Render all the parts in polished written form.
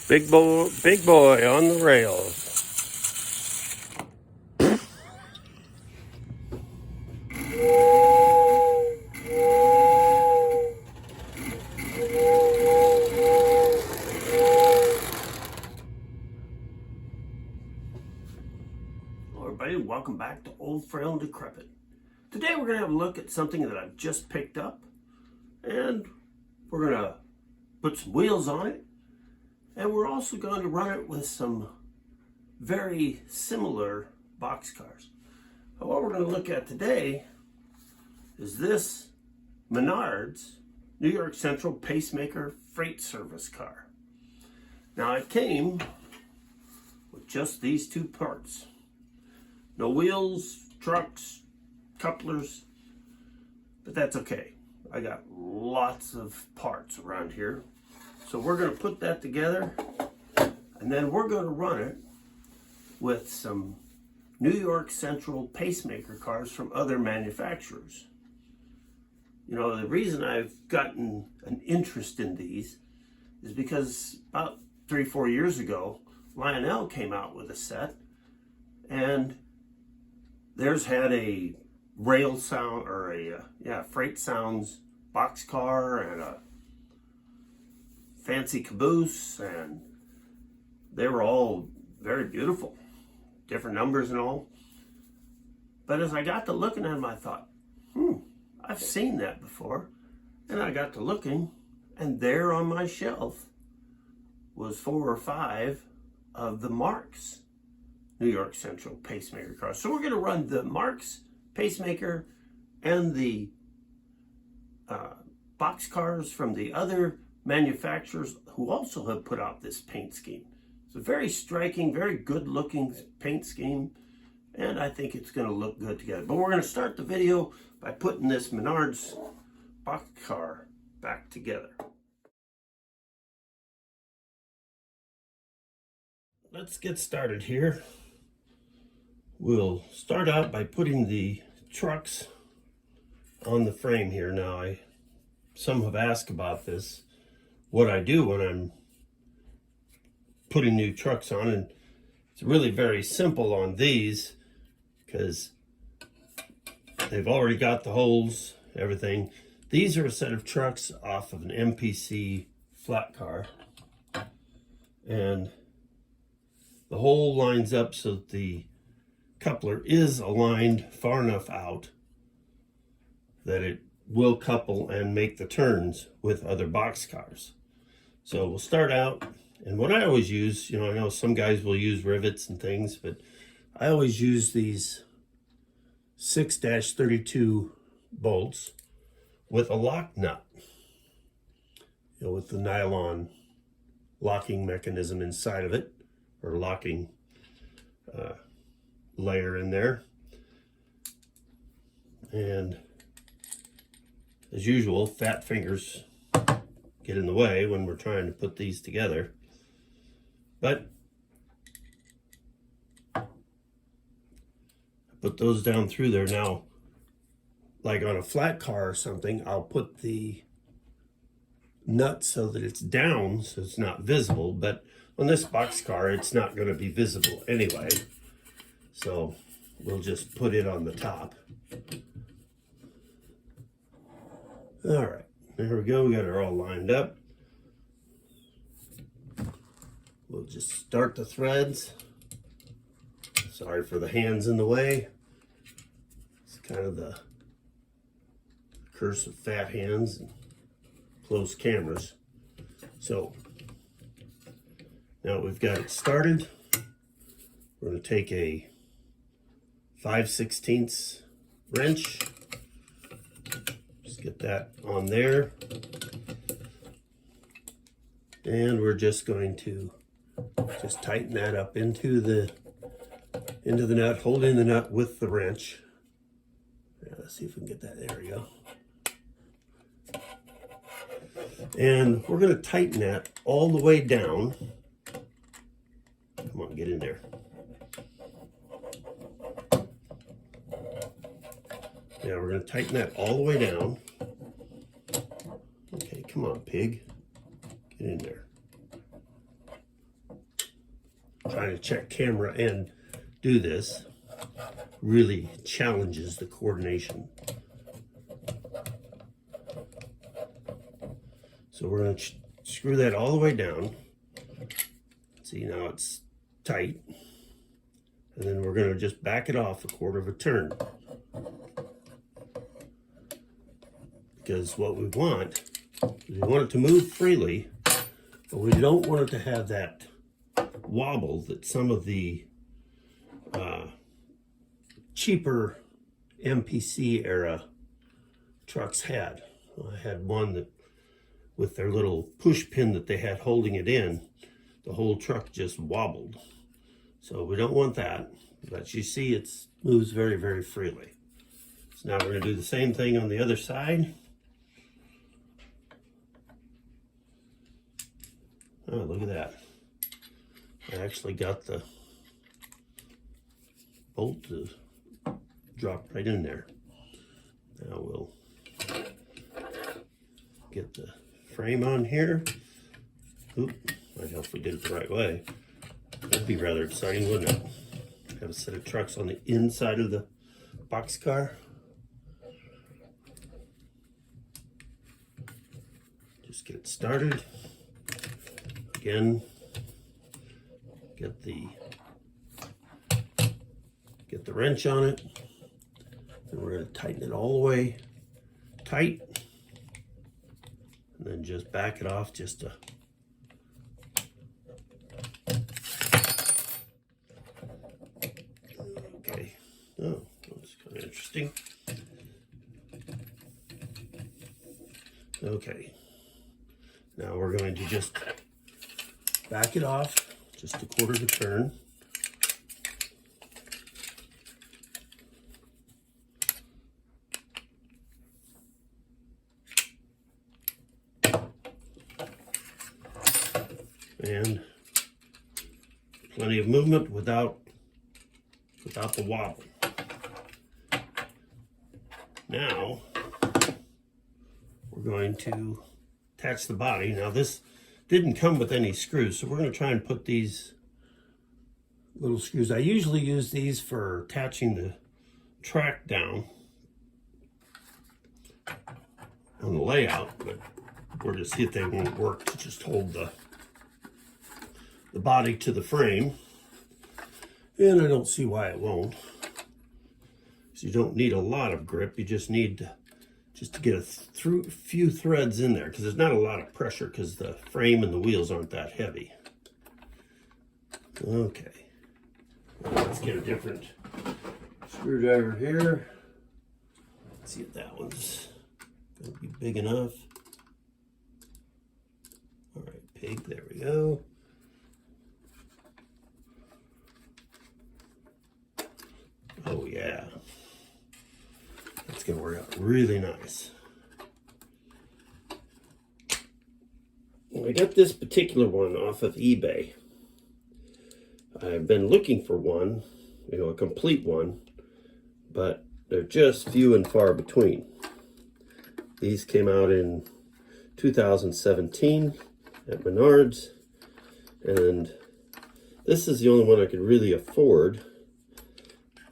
Big boy on the rails. Hello everybody, welcome back to Old Frail and Decrepit. Today we're going to have a look at something that I've just picked up, and we're going to put some wheels on it, and we're also going to run it with some very similar boxcars. But what we're going to look at today is this Menards New York Central Pacemaker freight service car. Now it came with just these two parts. No wheels, trucks, couplers, but that's okay. I got lots of parts around here. So we're going to put that together, and then we're going to run it with some New York Central Pacemaker cars from other manufacturers. You know, the reason I've gotten an interest in these is because about 3-4 years ago, Lionel came out with a set, and theirs had a rail sound, or a freight sounds boxcar and a fancy caboose, and they were all very beautiful, different numbers and all. But as I got to looking at them, I thought, I've seen that before. And I got to looking, and there on my shelf was 4 or 5 of the Marks New York Central Pacemaker cars. So we're going to run the Marks Pacemaker and the box cars from the other manufacturers who also have put out this paint scheme. It's a very striking, very good looking paint scheme, and I think it's going to look good together. But we're going to start the video by putting this Menards box car back together. Let's get started here. We'll start out by putting the trucks on the frame here. Now, some have asked about this, what I do when I'm putting new trucks on, and it's really very simple on these because they've already got the holes, everything. These are a set of trucks off of an MPC flat car, and the hole lines up so that the coupler is aligned far enough out that it will couple and make the turns with other box cars. So we'll start out, and what I always use, I know some guys will use rivets and things, but I always use these 6-32 bolts with a lock nut, with the nylon locking mechanism inside of it, or locking layer in there. And as usual, fat fingers get in the way when we're trying to put these together. But I put those down through there. Now, like on a flat car or something, I'll put the nut so that it's down, so it's not visible. But on this box car, it's not going to be visible anyway. So we'll just put it on the top. All right, there we go. We got it all lined up. We'll just start the threads. Sorry for the hands in the way. It's kind of the curse of fat hands and close cameras. So now we've got it started. We're going to take a 5/16 wrench. Just get that on there. And we're just going to just tighten that up into the nut, holding the nut with the wrench. Yeah, let's see if we can get that. There we go. And we're going to tighten that all the way down. Come on, get in there. Yeah, we're going to tighten that all the way down. Okay, come on, pig. Get in there. trying to check camera and do this really challenges the coordination. So we're going to screw that all the way down. See, now it's tight. And then we're going to just back it off 1/4 of a turn. Because what we want is we want it to move freely, but we don't want it to have that wobble that some of the cheaper MPC era trucks had. I had one that with their little push pin that they had holding it in, the whole truck just wobbled. So we don't want that, but you see it moves very, very freely. So now we're going to do the same thing on the other side. Oh, look at that. I actually got the bolt to drop right in there. Now we'll get the frame on here. Oop, might help if we did it the right way. That'd be rather exciting, wouldn't it? Have a set of trucks on the inside of the boxcar. Just get it started. Again, get the wrench on it, and we're going to tighten it all the way tight, and then just back it off just to okay. Oh, that's kind of interesting. Okay, now we're going to just back it off just 1/4 of a turn. And plenty of movement without the wobble. Now we're going to attach the body. Now this didn't come with any screws, so we're going to try and put these little screws. I usually use these for attaching the track down on the layout, but we're to see if they won't work to just hold the body to the frame, and I don't see why it won't. So you don't need a lot of grip, you just need to get a few threads in there, because there's not a lot of pressure because the frame and the wheels aren't that heavy. Okay, well, let's get a different screwdriver here. Let's see if that one's going to be big enough. All right, pig, there we go. Oh yeah, that's going to work out really nice. I got this particular one off of eBay. I've been looking for one, a complete one, but they're just few and far between. These came out in 2017 at Menards, and this is the only one I could really afford.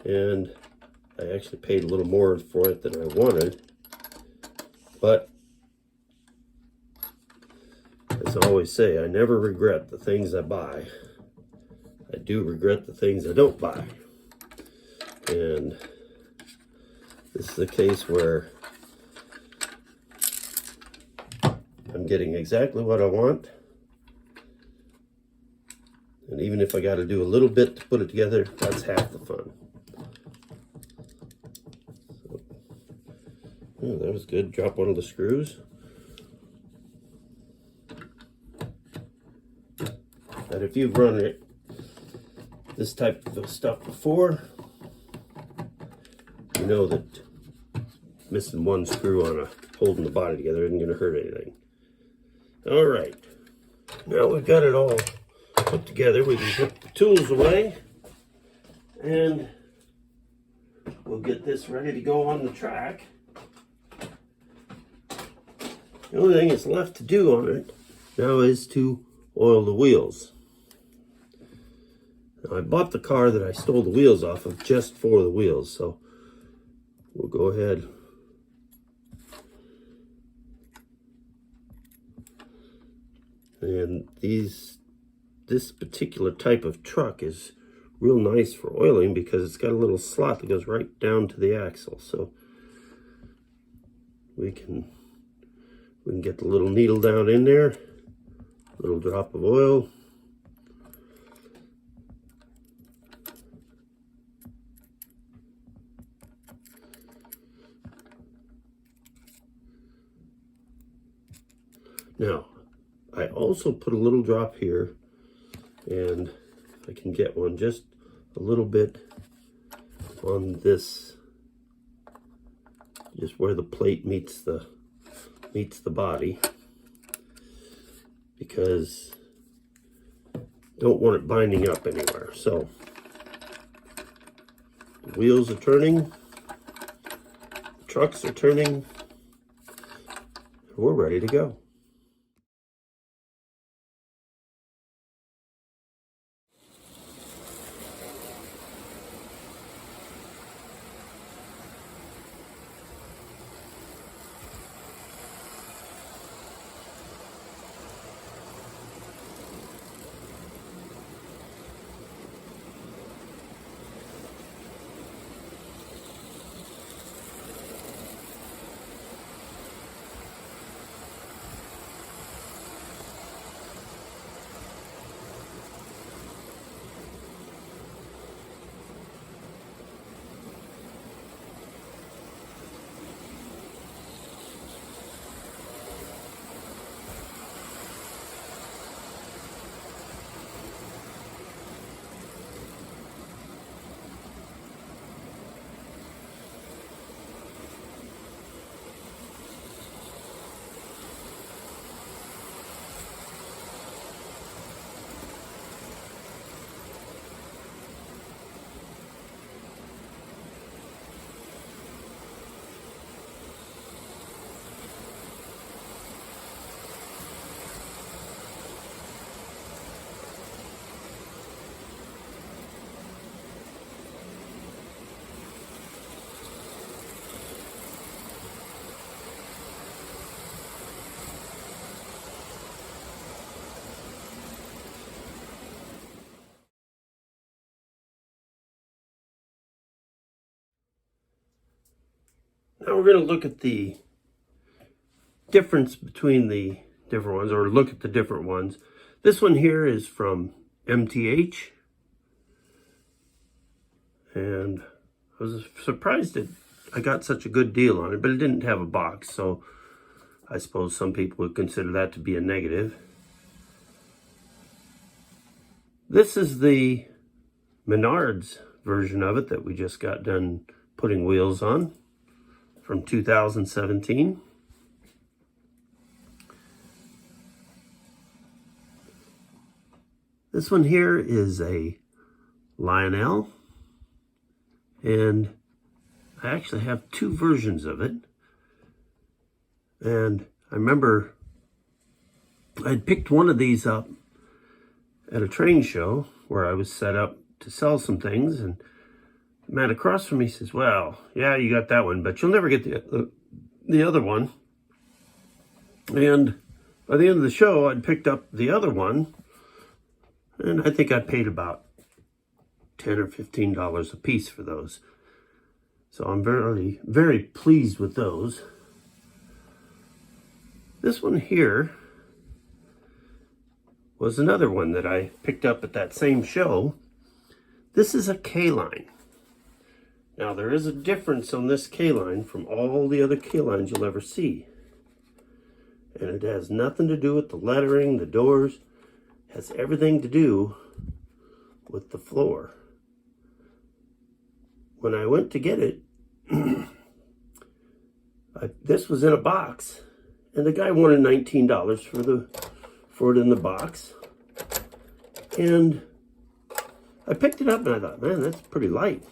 And I actually paid a little more for it than I wanted. But as I always say, I never regret the things I buy. I do regret the things I don't buy. And this is the case where I'm getting exactly what I want. And even if I got to do a little bit to put it together, that's half the fun. Oh, that was good. Drop one of the screws. But if you've run this type of stuff before, you know that missing one screw on holding the body together isn't going to hurt anything. All right, now we've got it all put together. We can put the tools away, and we'll get this ready to go on the track. The only thing that's left to do on it now is to oil the wheels. Now, I bought the car that I stole the wheels off of just for the wheels, so we'll go ahead. And this particular type of truck is real nice for oiling because it's got a little slot that goes right down to the axle. So we can get the little needle down in there, little drop of oil. Now, I also put a little drop here, and I can get one just a little bit on this, just where the plate meets the body, because don't want it binding up anywhere. So the wheels are turning, the trucks are turning, we're ready to go. Now we're going to look at the difference between the different ones, or look at the different ones. This one here is from MTH, and I was surprised that I got such a good deal on it, but it didn't have a box, so I suppose some people would consider that to be a negative. This is the Menards version of it that we just got done putting wheels on, from 2017. This one here is a Lionel, and I actually have two versions of it. And I remember I'd picked one of these up at a train show where I was set up to sell some things, and the man across from me says, well, yeah, you got that one, but you'll never get the other one. And by the end of the show, I'd picked up the other one, and I think I paid about $10 or $15 a piece for those. So I'm very, very pleased with those. This one here was another one that I picked up at that same show. This is a K-line. Now, there is a difference on this K-line from all the other K-lines you'll ever see. And it has nothing to do with the lettering, the doors. It has everything to do with the floor. When I went to get it, this was in a box, and the guy wanted $19 for it in the box. And I picked it up and I thought, man, that's pretty light.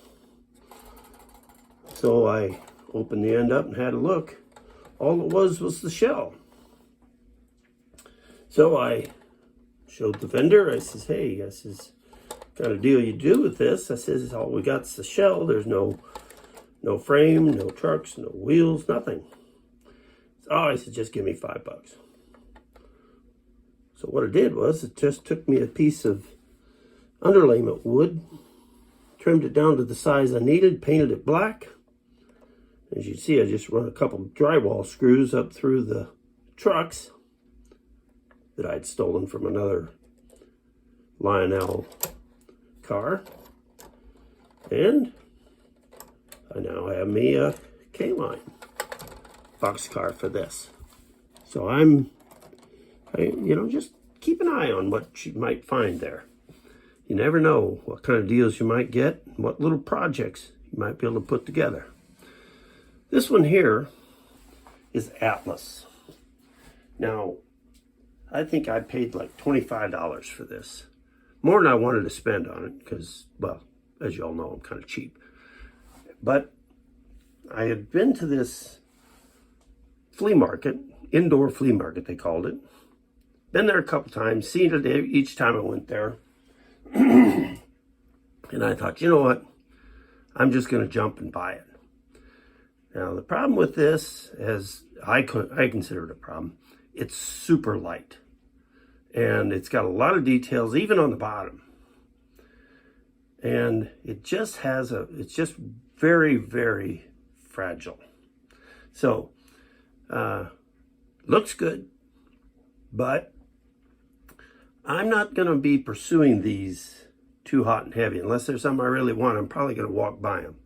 So I opened the end up and had a look. All it was the shell. So I showed the vendor. I says, hey, kind of deal you do with this. I says, all we got is the shell. There's no frame, no trucks, no wheels, nothing. Oh, he said, just give me $5. So what it did was, it just took me a piece of underlayment wood, trimmed it down to the size I needed, painted it black. As you see, I just run a couple drywall screws up through the trucks that I'd stolen from another Lionel car. And I now have me a K-line Boxcar for this. So just keep an eye on what you might find there. You never know what kind of deals you might get, and what little projects you might be able to put together. This one here is Atlas. Now, I think I paid like $25 for this. More than I wanted to spend on it because, well, as you all know, I'm kind of cheap. But I had been to this flea market, indoor flea market they called it. Been there a couple times, seen it each time I went there. And I thought, you know what? I'm just going to jump and buy it. Now, the problem with this, as I consider it a problem, it's super light. And it's got a lot of details, even on the bottom. And it just it's just very, very fragile. So, looks good, but I'm not going to be pursuing these too hot and heavy. Unless there's something I really want, I'm probably going to walk by them.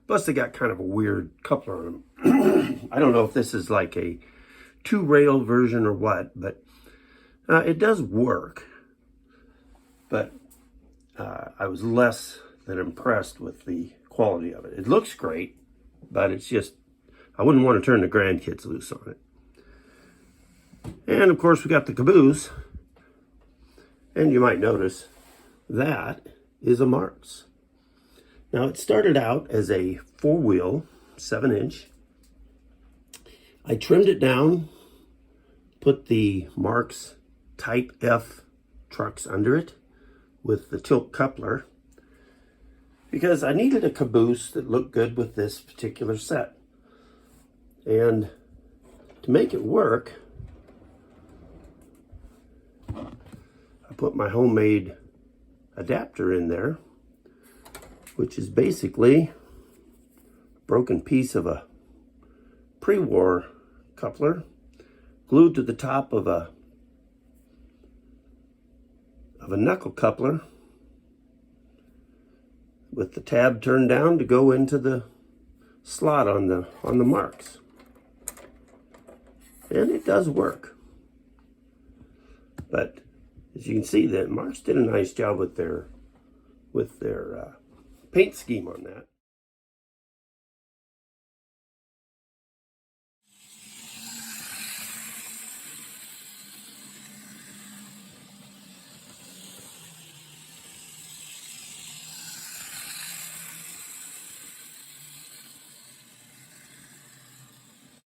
Plus, they got kind of a weird coupler on them. I don't know if this is like a 2-rail version or what, but it does work. But I was less than impressed with the quality of it. It looks great, but it's just, I wouldn't want to turn the grandkids loose on it. And of course, we got the caboose. And you might notice that is a Menards. Now, it started out as a 4-wheel, 7-inch. I trimmed it down, put the Menards Type F trucks under it with the tilt coupler because I needed a caboose that looked good with this particular set. And to make it work, I put my homemade adapter in there, which is basically a broken piece of a pre-war coupler glued to the top of a knuckle coupler with the tab turned down to go into the slot on the Menards. And it does work. But as you can see, that Menards did a nice job with their paint scheme on that.